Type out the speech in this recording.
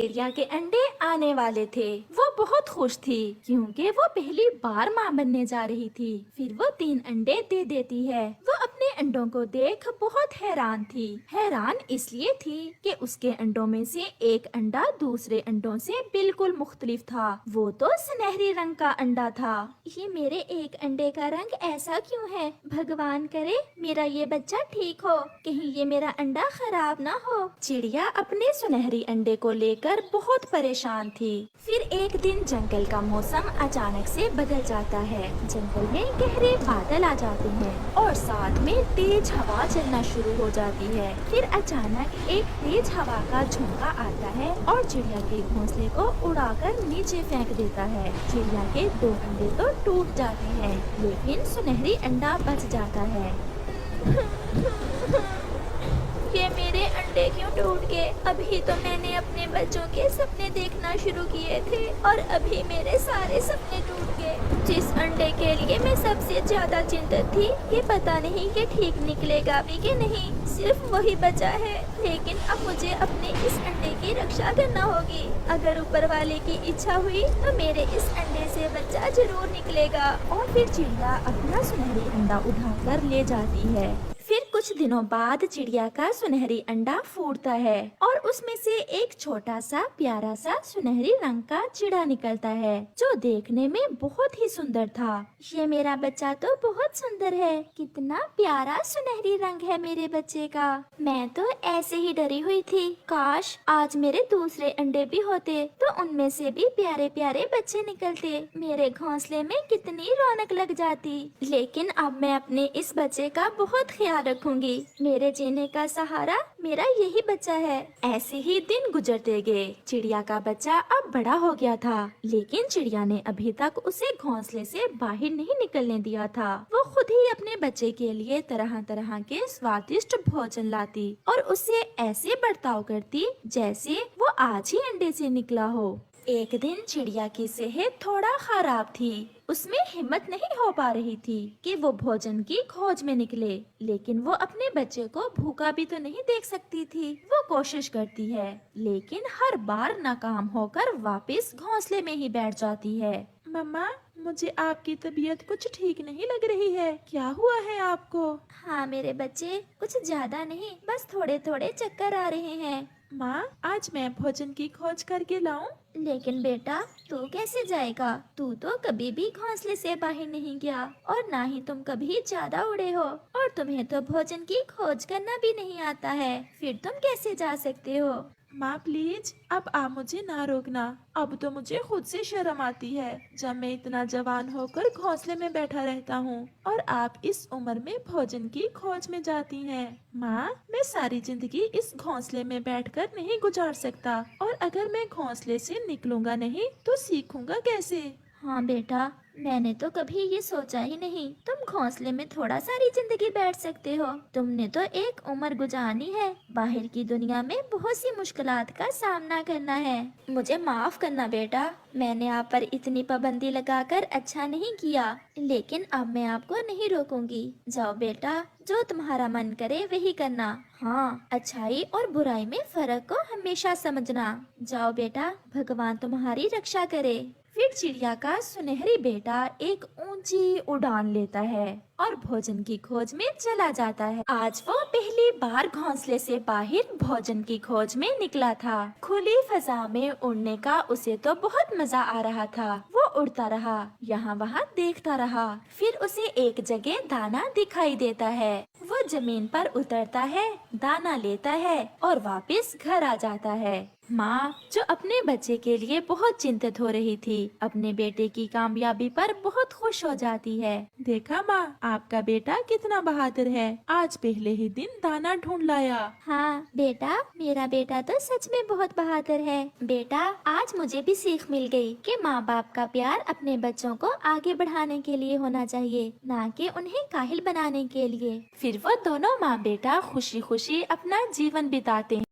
चिड़िया के अंडे आने वाले थे। वो बहुत खुश थी क्योंकि वो पहली बार माँ बनने जा रही थी। फिर वो 3 अंडे दे देती है। वो अपने अंडों को देख बहुत हैरान थी। हैरान इसलिए थी कि उसके अंडों में से एक अंडा दूसरे अंडों से बिल्कुल मुख्तलिफ था। वो तो सुनहरी रंग का अंडा था। ये मेरे एक अंडे का रंग ऐसा क्यों है? भगवान करे मेरा ये बच्चा ठीक हो, कहीं ये मेरा अंडा खराब ना हो। चिड़िया अपने सुनहरी अंडे को लेकर बहुत परेशान थी। फिर एक दिन जंगल का मौसम अचानक से बदल जाता है। जंगल में गहरे बादल आ जाते हैं और साथ में तेज हवा चलना शुरू हो जाती है। फिर अचानक एक तेज हवा का झोंका आता है और चिड़िया के घोंसले को उड़ाकर नीचे फेंक देता है। चिड़िया के 2 अंडे तो टूट जाते हैं, लेकिन सुनहरी अंडा बच जाता है। ये मेरे अंडे क्यों टूट गए? अभी तो मैंने अपने बच्चों के सपने देखना शुरू किए थे और अभी मेरे सारे सपने टूट गए। जिस अंडे के लिए मैं सबसे ज्यादा चिंतित थी, ये पता नहीं कि ठीक निकलेगा भी कि नहीं। सिर्फ वही बचा है, लेकिन अब मुझे अपने इस अंडे की रक्षा करना होगी। अगर ऊपर वाले की इच्छा हुई तो मेरे इस अंडे से बच्चा जरूर निकलेगा। और फिर चिड़िया अपना सुनहरी अंडा उठाकर ले जाती है। फिर कुछ दिनों बाद चिड़िया का सुनहरी अंडा फूटता है और उसमें से एक छोटा सा प्यारा सा सुनहरी रंग का चिड़ा निकलता है, जो देखने में बहुत ही सुंदर था। ये मेरा बच्चा तो बहुत सुंदर है। कितना प्यारा सुनहरी रंग है मेरे बच्चे का। मैं तो ऐसे ही डरी हुई थी। काश आज मेरे दूसरे अंडे भी होते तो उनमें से भी प्यारे प्यारे बच्चे निकलते। मेरे घोंसले में कितनी रौनक लग जाती। लेकिन अब मैं अपने इस बच्चे का बहुत ख्याल रखूंगी। मेरे जीने का सहारा मेरा यही बच्चा है। ऐसे ही दिन गुजरते गए। चिड़िया का बच्चा अब बड़ा हो गया था, लेकिन चिड़िया ने अभी तक उसे घोंसले से बाहर नहीं निकलने दिया था। वो खुद ही अपने बच्चे के लिए तरह तरह के स्वादिष्ट भोजन लाती और उससे ऐसे बर्ताव करती जैसे वो आज ही अंडे से निकला हो। एक दिन चिड़िया की सेहत थोड़ा खराब थी। उसमें हिम्मत नहीं हो पा रही थी कि वो भोजन की खोज में निकले, लेकिन वो अपने बच्चे को भूखा भी तो नहीं देख सकती थी। वो कोशिश करती है, लेकिन हर बार नाकाम होकर वापस घोंसले में ही बैठ जाती है। मम्मा, मुझे आपकी तबीयत कुछ ठीक नहीं लग रही है। क्या हुआ है आपको? हाँ मेरे बच्चे, कुछ ज्यादा नहीं, बस थोड़े थोड़े चक्कर आ रहे हैं। माँ, आज मैं भोजन की खोज करके लाऊं? लेकिन बेटा, तू कैसे जाएगा? तू तो कभी भी घोंसले से बाहर नहीं गया और ना ही तुम कभी ज्यादा उड़े हो, और तुम्हें तो भोजन की खोज करना भी नहीं आता है। फिर तुम कैसे जा सकते हो? माँ प्लीज, अब आप मुझे ना रोकना। अब तो मुझे खुद से शर्म आती है, जब मैं इतना जवान होकर घोंसले में बैठा रहता हूँ और आप इस उम्र में भोजन की खोज में जाती हैं। माँ, मैं सारी जिंदगी इस घोंसले में बैठकर नहीं गुजार सकता, और अगर मैं घोंसले से निकलूंगा नहीं तो सीखूंगा कैसे? हाँ बेटा, मैंने तो कभी ये सोचा ही नहीं तुम घोंसले में थोड़ा सारी जिंदगी बैठ सकते हो। तुमने तो एक उम्र गुजारनी है। बाहर की दुनिया में बहुत सी मुश्किलात का सामना करना है। मुझे माफ करना बेटा, मैंने आप पर इतनी पाबंदी लगाकर अच्छा नहीं किया, लेकिन अब मैं आपको नहीं रोकूंगी। जाओ बेटा, जो तुम्हारा मन करे वही करना। हाँ, अच्छाई और बुराई में फर्क को हमेशा समझना। जाओ बेटा, भगवान तुम्हारी रक्षा करे। फिर चिड़िया का सुनहरी बेटा एक ऊंची उड़ान लेता है और भोजन की खोज में चला जाता है। आज वो पहली बार घोंसले से बाहर भोजन की खोज में निकला था। खुली फजा में उड़ने का उसे तो बहुत मजा आ रहा था। वो उड़ता रहा, यहाँ वहाँ देखता रहा। फिर उसे एक जगह दाना दिखाई देता है। वो जमीन पर उतरता है, दाना लेता है और वापस घर आ जाता है। माँ, जो अपने बच्चे के लिए बहुत चिंतित हो रही थी, अपने बेटे की कामयाबी पर बहुत खुश हो जाती है। देखा माँ, आपका बेटा कितना बहादुर है। आज पहले ही दिन दाना ढूंढ लाया। हाँ बेटा, मेरा बेटा तो सच में बहुत बहादुर है। बेटा, आज मुझे भी सीख मिल गई कि माँ बाप का प्यार अपने बच्चों को आगे बढ़ाने के लिए होना चाहिए, ना कि उन्हें काहिल बनाने के लिए। फिर वो दोनों माँ बेटा खुशी खुशी अपना जीवन बिताते हैं।